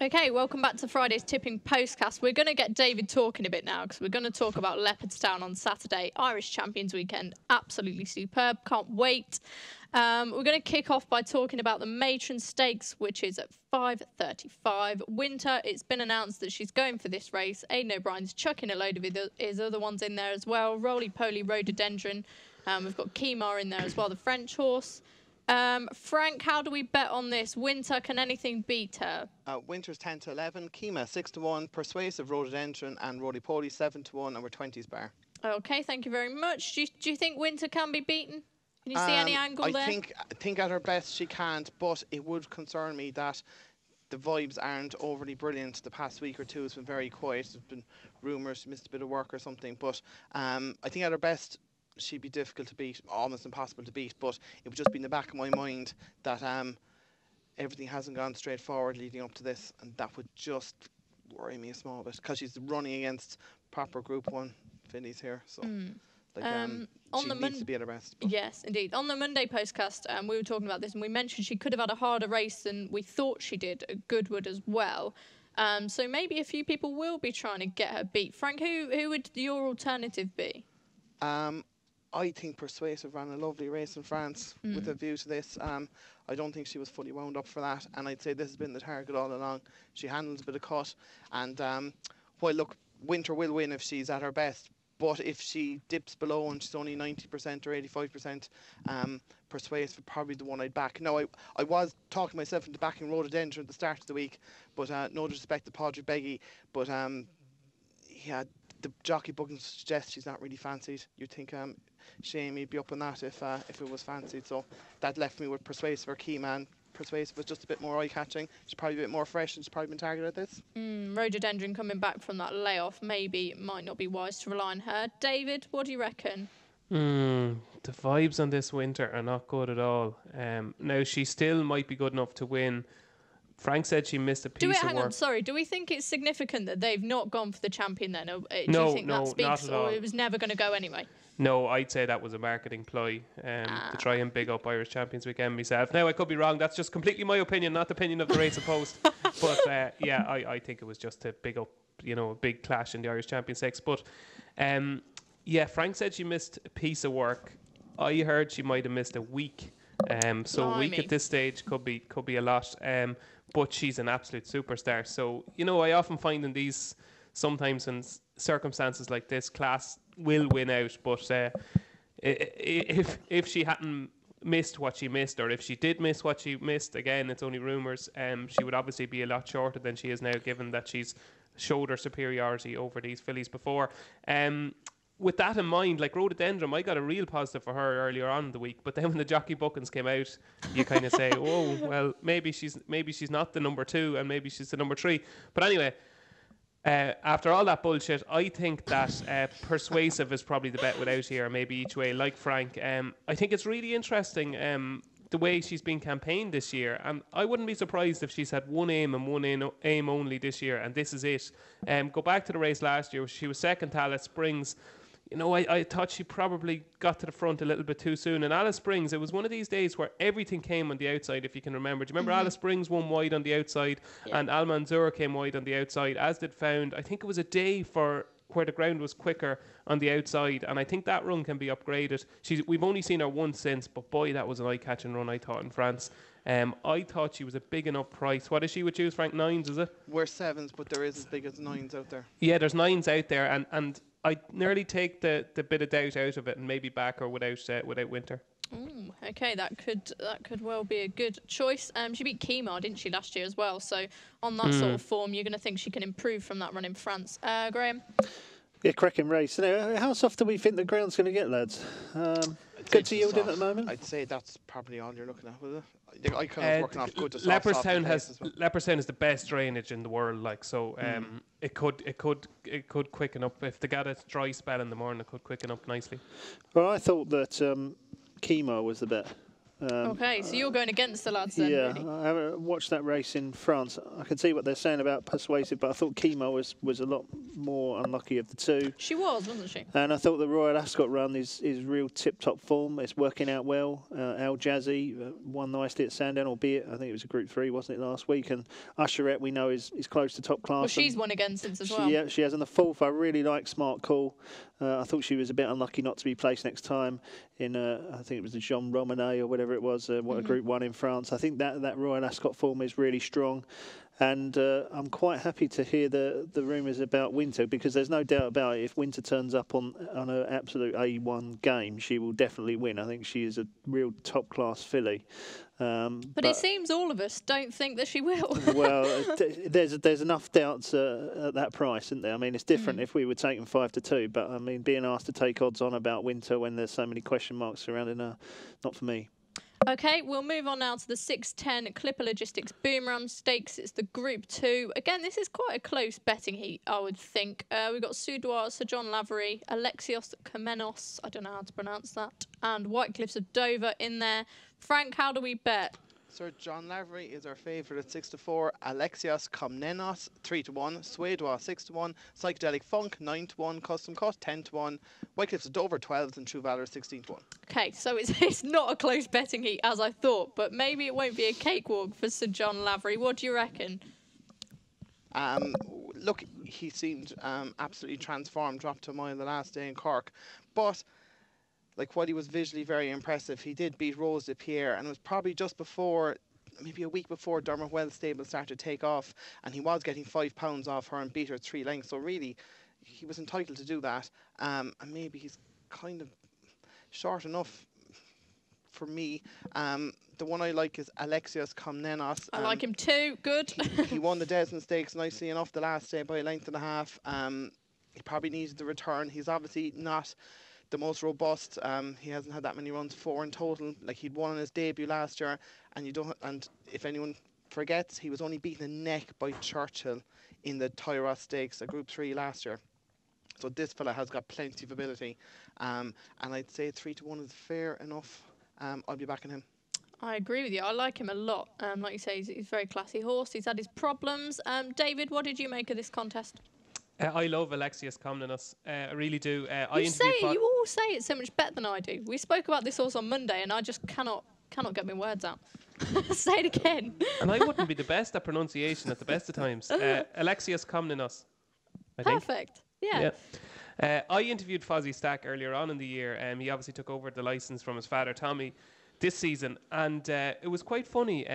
Okay, welcome back to Friday's Tipping Postcast. We're going to get David talking a bit now because we're going to talk about Leopardstown on Saturday. Irish Champions Weekend, absolutely superb. Can't wait. We're going to kick off by talking about the Matron Stakes, which is at 5:35. Winter, it's been announced that she's going for this race. Aidan O'Brien's chucking a load of his other ones in there as well. Roly Poly Rhododendron. We've got Kemar in there as well, the French horse. Frank, how do we bet on this? Winter, can anything beat her? Winter's 10 to 11, Kima 6 to 1, Persuasive Rhododendron and Roly Poly 7 to 1, and we're 20s bar. Okay, thank you very much. Do you think Winter can be beaten? Can you see any angle there? I think at her best she can't, but it would concern me that the vibes aren't overly brilliant. The past week or two has been very quiet. There's been rumours she missed a bit of work or something, but I think at her best she'd be difficult to beat, almost impossible to beat, but it would just be in the back of my mind that everything hasn't gone straight forward leading up to this, and that would just worry me a small bit because she's running against proper Group 1 fillies here, so she needs to be at her best. Yes, indeed. On the Monday postcast, we were talking about this and we mentioned she could have had a harder race than we thought she did at Goodwood as well. So maybe a few people will be trying to get her beat. Frank, who would your alternative be? I think Persuasive ran a lovely race in France with a view to this. I don't think she was fully wound up for that, and I'd say this has been the target all along. She handles a bit of cut, and while look, Winter will win if she's at her best, but if she dips below and she's only 90% or 85%, Persuasive probably the one I'd back. Now, I was talking myself into backing Rhododendron at the start of the week, but no disrespect to Padraig Beggy, but yeah, the jockey bookings suggest she's not really fancied. You'd think Shane would be up on that if it was fancied. So that left me with Persuasive or Keyman. Persuasive was just a bit more eye-catching. She's probably a bit more fresh and she's probably been targeted at this. Rhododendron coming back from that layoff, maybe it might not be wise to rely on her. David, what do you reckon? The vibes on this Winter are not good at all. Now, she still might be good enough to win. Frank said she missed a piece of work. Hang on, sorry. Do we think it's significant that they've not gone for the champion then? Or, do no, you think that speaks, not at all. Or it was never going to go anyway? No, I'd say that was a marketing ploy to try and big up Irish Champions Weekend myself. Now, I could be wrong. That's just completely my opinion, not the opinion of the Race of Post. But, yeah, I think it was just to big up, a big clash in the Irish Champions Stakes. But, yeah, Frank said she missed a piece of work. I heard she might have missed a week. So a week at this stage could be a lot. But she's an absolute superstar. So, I often find in these, sometimes in circumstances like this, class will win out. But if she hadn't missed what she missed, or if she did miss what she missed, again, it's only rumours, she would obviously be a lot shorter than she is now, given that she's showed her superiority over these fillies before. With that in mind, like Rhododendron, I got a real positive for her earlier on in the week, but then when the jockey bookings came out, you kind of say, oh, well, maybe she's not the number 2 and maybe she's the number 3. But anyway, after all that bullshit, I think that Persuasive is probably the bet without here, maybe each way, like Frank. I think it's really interesting the way she's been campaigned this year, and I wouldn't be surprised if she's had one aim and one aim only this year, and this is it. Go back to the race last year, she was second to Alice Springs. I thought she probably got to the front a little bit too soon. And Alice Springs, it was one of these days where everything came on the outside, if you can remember. Do you remember Alice Springs won wide on the outside, and Al Manzour came wide on the outside, as did Found. I think it was a day for where the ground was quicker on the outside, and I think that run can be upgraded. We've only seen her once since, but boy, that was an eye-catching run, I thought, in France. I thought she was a big enough price. What is she would choose, Frank? 9s, is it? We're 7s, but there is as big as 9s out there. Yeah, there's 9s out there, and I nearly take the bit of doubt out of it and maybe back her without Winter. Okay, that could well be a good choice. She beat Kemar, didn't she, last year as well? So on that sort of form, you're going to think she can improve from that run in France. Graham? Yeah, cracking race. How soft do we think the ground's going to get, lads? Good to yield in at the moment? I'd say that's probably all you're looking at, was it? I kind of working off good to soft. Leopardstown is the best drainage in the world, like, so it could quicken up if they got a dry spell in the morning. It could quicken up nicely. Well, I thought that Kemar was the bet. Okay, so you're going against the lads then, Yeah, really? I haven't watched that race in France. I can see what they're saying about Persuasive, but I thought Kimo was a lot more unlucky of the two. She was, wasn't she? And I thought the Royal Ascot run is real tip-top form. It's working out well. Al Jazzy won nicely at Sandown, albeit I think it was a Group 3, wasn't it, last week? And Usherette, we know, is close to top class. Well, she's won again since as well. Yeah, she has. On the 4th, I really like Smart Call. I thought she was a bit unlucky not to be placed next time in, I think it was the Jean Romanet or whatever it was, a Group 1 in France. I think that Royal Ascot form is really strong. And I'm quite happy to hear the rumours about Winter, because there's no doubt about it. If Winter turns up on an absolute A1 game, she will definitely win. I think she is a real top-class filly. But it seems all of us don't think that she will. Well, there's enough doubts at that price, isn't there? I mean, it's different if we were taking 5-2, but I mean, being asked to take odds on about Winter when there's so many question marks surrounding her, not for me. Okay, we'll move on now to the 6:10 Clipper Logistics Boomerang Stakes. It's the Group 2. Again, this is quite a close betting heat, I would think. We've got Soudois, Sir John Lavery, Alexios Komnenos, I don't know how to pronounce that, and White Cliffs of Dover in there. Frank, how do we bet? Sir John Lavery is our favourite at 6-4. Alexios Komnenos 3-1. Soudois 6-1. Psychedelic Funk 9-1. Custom Cut 10-1. White Cliffs of Dover 12 and True Valour 16-1. Okay, so it's not a close betting heat as I thought, but maybe it won't be a cakewalk for Sir John Lavery. What do you reckon? Look, he seemed absolutely transformed, dropped to a mile the last day in Cork. But like, while he was visually very impressive, he did beat Rose de Pierre, and it was probably just before, maybe a week before, Dermot Wells' stable started to take off, and he was getting £5 off her and beat her 3 lengths. So really, he was entitled to do that. And maybe he's kind of short enough for me. The one I like is Alexios Komnenos. I like him too. Good. He won the Desmond Stakes nicely enough the last day by a length and a half. He probably needed the return. He's obviously not the most robust. He hasn't had that many runs, 4 in total. Like, he'd won on his debut last year, and if anyone forgets, he was only beaten a neck by Churchill in the Tyros Stakes, a Group 3 last year. So this fella has got plenty of ability, and I'd say 3-1 is fair enough. I'll be backing him. I agree with you. I like him a lot. Like you say, he's a very classy horse. He's had his problems. David, what did you make of this contest? I love Alexios Komnenos. I really do. You all say it so much better than I do. We spoke about this horse on Monday, and I just cannot get my words out. Say it again. And I wouldn't be the best at pronunciation at the best of times. Alexios Komnenos. Perfect. Yeah. I interviewed Fozzie Stack earlier on in the year. He obviously took over the licence from his father, Tommy, this season. And it was quite funny.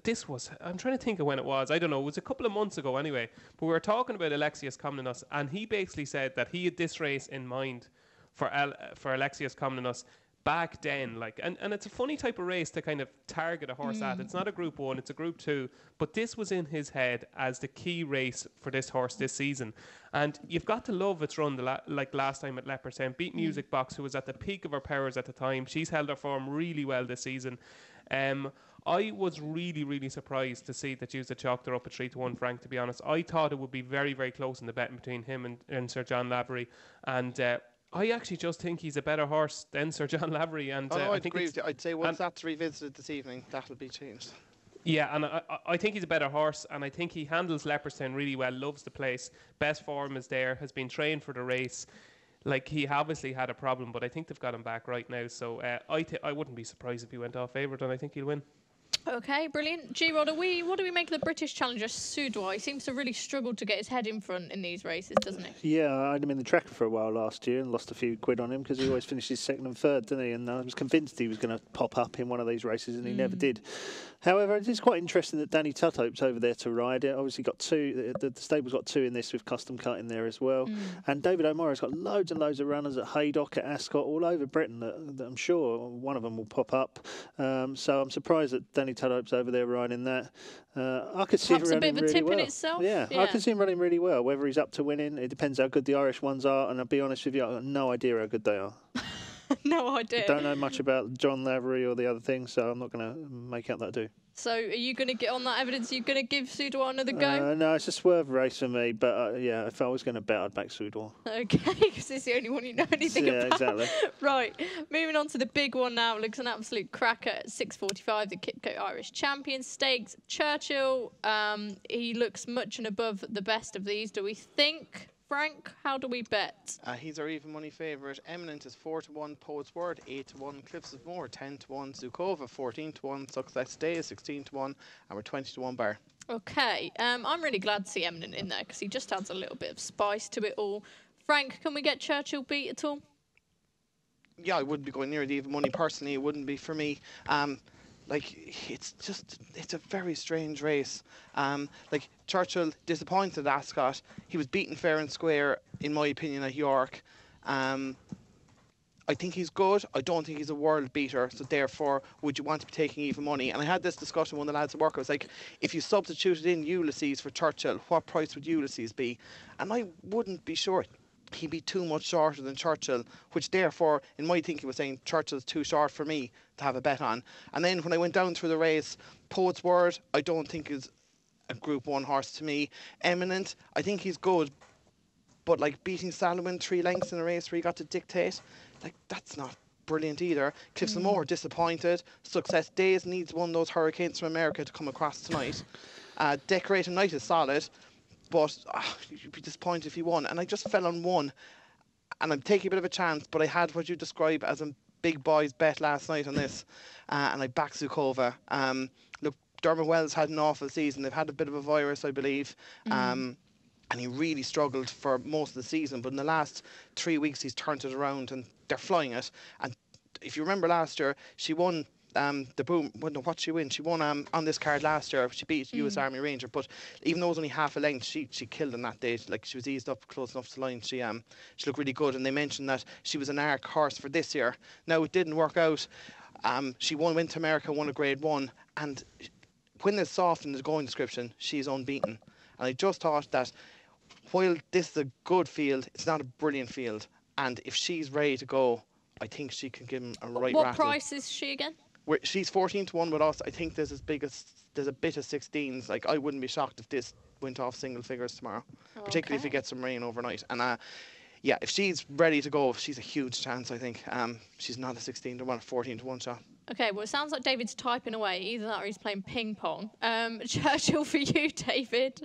This was, I'm trying to think of when it was. I don't know. It was a couple of months ago anyway. But we were talking about Alexios Komnenos, and he basically said that he had this race in mind for Alexios Komnenos back then. And it's a funny type of race to kind of target a horse at. It's not a Group 1, it's a Group 2. But this was in his head as the key race for this horse this season. And you've got to love its run like last time at Leopardstown. Beat Music Box, who was at the peak of her powers at the time. She's held her form really well this season. I was really, really surprised to see that you chalked her up at 3-1, Frank, to be honest. I thought it would be very, very close in the betting between him and Sir John Lavery. And I actually just think he's a better horse than Sir John Lavery. And I'd agree with you. I'd say once that's revisited this evening, that'll be changed. Yeah, and I think he's a better horse, and I think he handles Leopardstown really well, loves the place. Best form is there, has been trained for the race. Like, he obviously had a problem, but I think they've got him back right now. So I wouldn't be surprised if he went off favourite, and I think he'll win. Okay, brilliant. G-Rod, what do we make of the British challenger Soudois? He seems to really struggle to get his head in front in these races, doesn't he? Yeah, I had him in the tracker for a while last year and lost a few quid on him because he always finishes second and third, didn't he? And I was convinced he was going to pop up in one of these races, and he never did. However, it is quite interesting that Danny Tuthope's over there to ride. It obviously got two. The stable's got two in this with Custom Cut in there as well. And David O'Mara's got loads and loads of runners at Haydock, at Ascot, all over Britain that I'm sure one of them will pop up. So I'm surprised that Danny Tuthope's over there riding that. I could see him running really well. Perhaps a bit of a tip in itself. Yeah, I can see him running really well. Whether he's up to winning, it depends how good the Irish ones are. And I'll be honest with you, I've got no idea how good they are. No idea. I don't know much about John Lavery or the other things, so I'm not going to make out that I do. So are you going to get on that evidence? Are you going to give Soudoir another go? No, it's a swerve race for me. But yeah, if I was going to bet, I'd back Soudoir. Okay, because it's the only one you know anything about. Exactly. Right, moving on to the big one now. Looks an absolute cracker at 6:45. The Kipco Irish Champion Stakes. Churchill, he looks much and above the best of these. Do we think? Frank, how do we bet? He's our even money favourite. Eminent is 4-1. Poet's Word 8-1. Cliffs of Moher 10-1. Zukova 14-1. Success Day is 16-1, and we're 20-1 bar. Okay, I'm really glad to see Eminent in there because he just adds a little bit of spice to it all. Frank, can we get Churchill beat at all? Yeah, I wouldn't be going near the even money personally. It wouldn't be for me. It's a very strange race. Churchill disappointed Ascot. He was beaten fair and square, in my opinion, at York. I think he's good. I don't think he's a world beater. So therefore, would you want to be taking even money? And I had this discussion with one of the lads at work. I was like, if you substituted in Ulysses for Churchill, what price would Ulysses be? And I wouldn't be sure. He'd be too much shorter than Churchill, which therefore, in my thinking, was saying Churchill's too short for me to have a bet on. And then when I went down through the race, Poet's Word, I don't think is a Group 1 horse to me. Eminent, I think he's good, but beating Salomon 3 lengths in a race where he got to dictate, that's not brilliant either. Cliffs of Moher, disappointed. Success Days needs one of those hurricanes from America to come across tonight. Decorated Night is solid, but you'd be disappointed if he won. And I just fell on one, and I'm taking a bit of a chance, but I had what you describe as a big boys bet last night on this, and I backed Zukova. Look, Dermot Wells had an awful season. They've had a bit of a virus, I believe, and he really struggled for most of the season, but in the last 3 weeks he's turned it around and they're flying it. And if you remember last year, she won the Boom. Well, no, what she win? She won on this card last year. She beat US Army Ranger, but even though it was only half a length, she killed on that day. She was eased up close enough to the line. She looked really good, and they mentioned that she was an ARC horse for this year. Now it didn't work out. She went to America, won a Grade 1, and when there's soft in the going description, she's unbeaten. And I just thought that while this is a good field, it's not a brilliant field, and if she's ready to go, I think she can give him a right rattle. What price is she again? She's 14-1 with us. I think there's a bit of 16s. I wouldn't be shocked if this went off single figures tomorrow, particularly if we get some rain overnight. And if she's ready to go, she's a huge chance. I think she's not a 16-1, 14-1 shot. Okay, well, it sounds like David's typing away. Either that or he's playing ping pong. Churchill for you, David.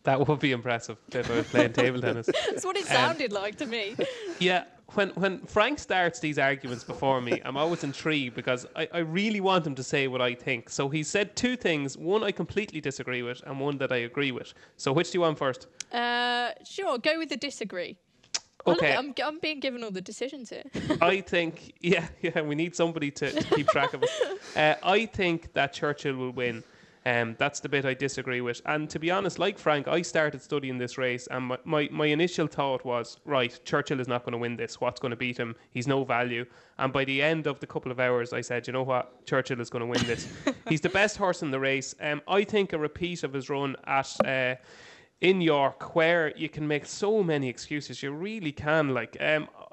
That would be impressive if I was playing table tennis. That's what it sounded like to me. Yeah, when Frank starts these arguments before me, I'm always intrigued because I really want him to say what I think. So he said 2 things, one I completely disagree with and one that I agree with. So which do you want first? Sure, go with the disagree. Okay. Oh, I'm being given all the decisions here. I think, yeah, we need somebody to keep track of us. I think that Churchill will win. That's the bit I disagree with. And to be honest, like Frank, I started studying this race, and my initial thought was, right, Churchill is not going to win this. What's going to beat him? He's no value. And by the end of the couple of hours, I said, you know what? Churchill is going to win this. He's the best horse in the race. I think a repeat of his run at in York, where you can make so many excuses, you really can.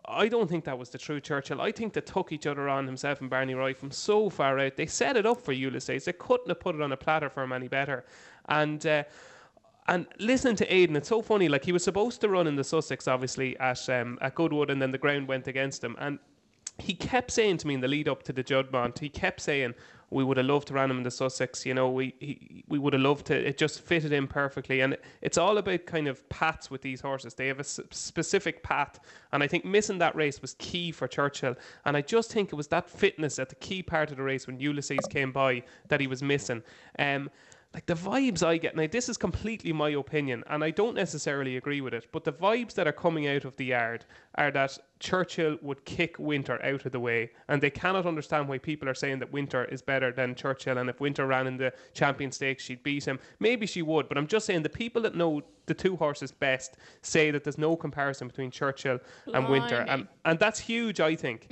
I don't think that was the true Churchill. I think they took each other on, himself and Barney Roy, from so far out. They set it up for Ulysses. They couldn't have put it on a platter for him any better. And listening to Aidan, it's so funny. He was supposed to run in the Sussex, obviously, at Goodwood, and then the ground went against him. And he kept saying to me in the lead up to the Juddmonte, he kept saying, we would have loved to run him in the Sussex, we would have loved to, it just fitted in perfectly. And it's all about kind of paths with these horses. They have a specific path, and I think missing that race was key for Churchill. And I just think it was that fitness at the key part of the race when Ulysses came by that he was missing. The vibes I get, now this is completely my opinion, and I don't necessarily agree with it, but the vibes that are coming out of the yard are that Churchill would kick Winter out of the way, and they cannot understand why people are saying that Winter is better than Churchill, and if Winter ran in the Champion Stakes, she'd beat him. Maybe she would, but I'm just saying the people that know the 2 horses best say that there's no comparison between Churchill and Winter, and that's huge, I think.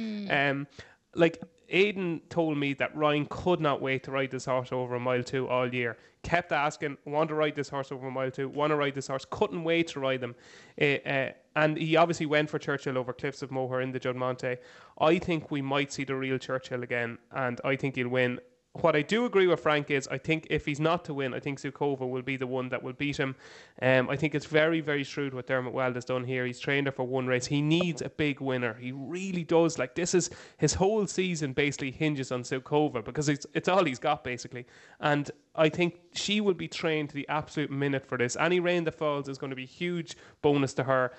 Aidan told me that Ryan could not wait to ride this horse over a mile 2 all year. Kept asking, want to ride this horse over a mile 2, want to ride this horse, couldn't wait to ride them. And he obviously went for Churchill over Cliffs of Moher in the Juddmonte. I think we might see the real Churchill again, and I think he'll win. What I do agree with Frank is I think if he's not to win, I think Zukova will be the one that will beat him. I think it's very, very shrewd what Dermot Weld has done here. He's trained her for one race. He needs a big winner. He really does. Like, this is his whole season basically hinges on Zukova because it's all he's got basically. And I think she will be trained to the absolute minute for this. Any rain that falls is going to be a huge bonus to her.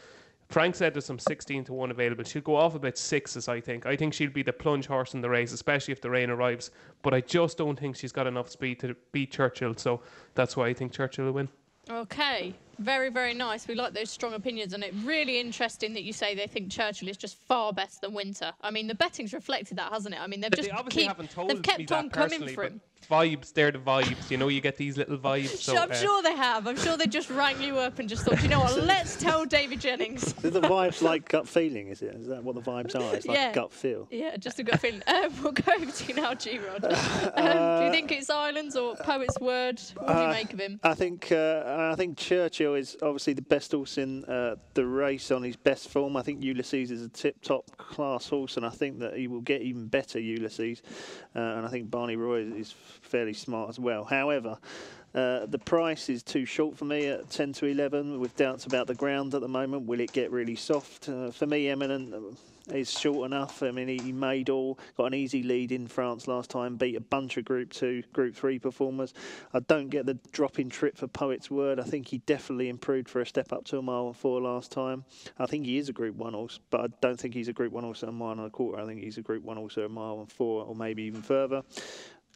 Frank said there's some 16-1 available. She'll go off about 6s, I think. I think she'll be the plunge horse in the race, especially if the rain arrives. But I just don't think she's got enough speed to beat Churchill. So that's why I think Churchill will win. Okay, very, very nice. We like those strong opinions, and it's really interesting that you say they think Churchill is just far better than Winter. I mean, the betting's reflected that, hasn't it? I mean, they've kept on coming for him. Vibes, they're the vibes. You know, you get these little vibes. So, I'm sure they have. I'm sure they just rang you up and just thought, you know what, let's tell David Jennings. Is the vibes like gut feeling, is it? Is that what the vibes are? It's like a gut feel. Yeah, just a gut feeling. We'll go over to you now, G-Rod. Do you think it's Islands or Poet's Word? What do you make of him? I think Churchill is obviously the best horse in the race on his best form. I think Ulysses is a tip-top class horse, and I think that he will get even better, Ulysses. And I think Barney Roy is fairly smart as well. However, the price is too short for me at 10 to 11 with doubts about the ground at the moment. Will it get really soft? For me, Eminent is short enough. I mean, he made got an easy lead in France last time, beat a bunch of Group 2, Group 3 performers. I don't get the drop-in trip for Poet's Word. I think he definitely improved for a step up to a mile and 4 last time. I think he is a Group 1 horse, but I don't think he's a Group 1 horse at a mile and a quarter. I think he's a Group 1 horse at a mile and 4, or maybe even further.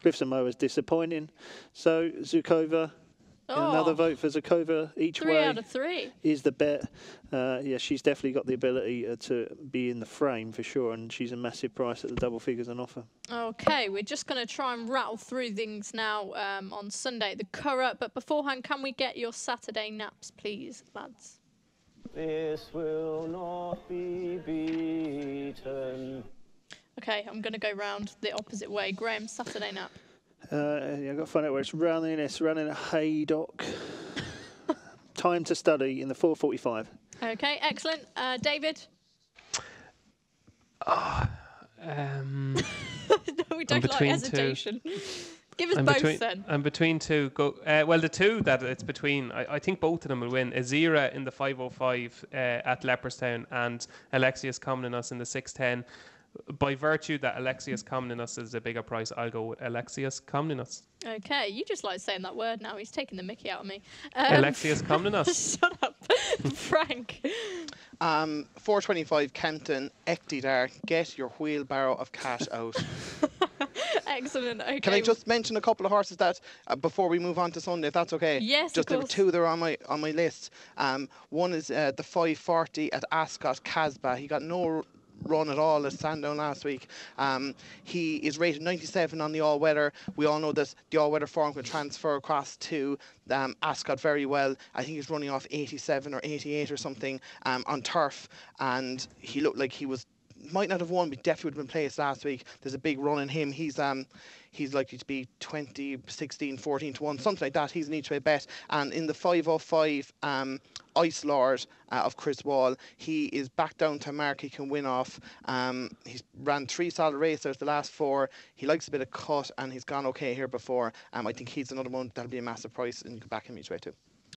Cliffs and Moa is disappointing. So Zukova, another vote for Zukova each way. 3 out of 3 is the bet. Yeah, she's definitely got the ability to be in the frame for sure, and she's a massive price at the double figures on offer. Okay, we're just going to try and rattle through things now on Sunday at the Curragh, but beforehand, can we get your Saturday naps, please, lads? This will not be beaten. Okay, I'm going to go round the opposite way. Graham, Saturday nap. Yeah, I've got to find out where it's running. It's running at Haydock. Time to study in the 4:45. Okay, excellent. David? No, we don't like hesitation. Give us both then. I'm between two. Well, the two that it's between, I think both of them will win. Azira in the 5:05 at Leopardstown and Alexius Comnenus in the 6:10. By virtue that Alexius Comnenus is a bigger price, I'll go with Alexius Comnenus. Okay, you just like saying that word now. He's taking the mickey out of me. Alexius Comnenus. Shut up. Frank. 425 Kenton, Ectidar, get your wheelbarrow of cash out. Excellent. Okay. Can I just mention a couple of horses that before we move on to Sunday, if that's okay? Yes, just of course. Two that are on my list. One is the 540 at Ascot, Casbah. He got no run at all at Sandown last week. He is rated 97 on the all-weather. We all know that the all-weather form can transfer across to Ascot very well. I think he's running off 87 or 88 or something on turf, and he looked like he might not have won, but definitely would have been placed last week. There's a big run in him. He's likely to be 20, 16, 14 to 1, something like that. He's an each way bet. And in the 5:05 Ice Lord of Chris Wall, he is back down to a mark he can win off. He's ran 3 solid races out of the last 4. He likes a bit of cut, and he's gone okay here before. I think he's another one that'll be a massive price, and you can back him each way too.